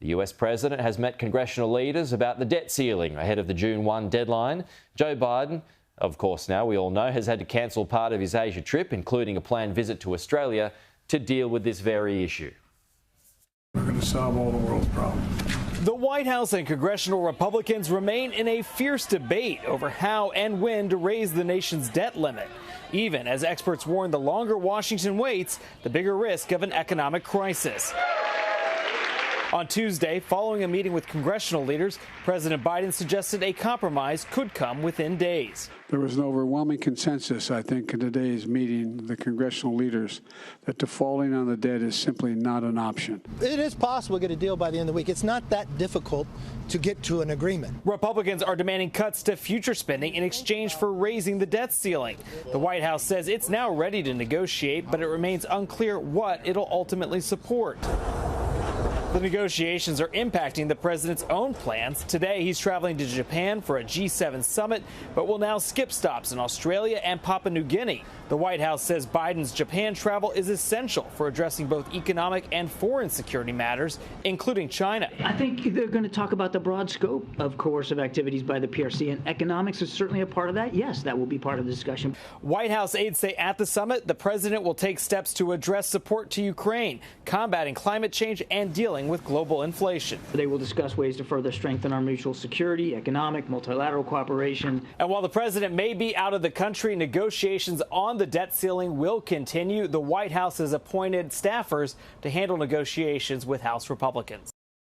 The US president has met congressional leaders about the debt ceiling ahead of the June 1 deadline. Joe Biden, of course now we all know, has had to cancel part of his Asia trip, including a planned visit to Australia, to deal with this very issue. We're going to solve all the world's problems. The White House and congressional Republicans remain in a fierce debate over how and when to raise the nation's debt limit, even as experts warn the longer Washington waits, the bigger risk of an economic crisis. On Tuesday, following a meeting with congressional leaders, President Biden suggested a compromise could come within days. There was an overwhelming consensus, I think, in today's meeting, the congressional leaders, that defaulting on the debt is simply not an option. It is possible to get a deal by the end of the week. It's not that difficult to get to an agreement. Republicans are demanding cuts to future spending in exchange for raising the debt ceiling. The White House says it's now ready to negotiate, but it remains unclear what it'll ultimately support. The negotiations are impacting the president's own plans. Today, he's traveling to Japan for a G7 summit, but will now skip stops in Australia and Papua New Guinea. The White House says Biden's Japan travel is essential for addressing both economic and foreign security matters, including China. I think they're going to talk about the broad scope of coercive activities by the PRC, and economics is certainly a part of that. Yes, that will be part of the discussion. White House aides say at the summit, the president will take steps to address support to Ukraine, combating climate change, and dealing with global inflation. They will discuss ways to further strengthen our mutual security, economic, multilateral cooperation. And while the president may be out of the country, negotiations on the debt ceiling will continue. The White House has appointed staffers to handle negotiations with House Republicans.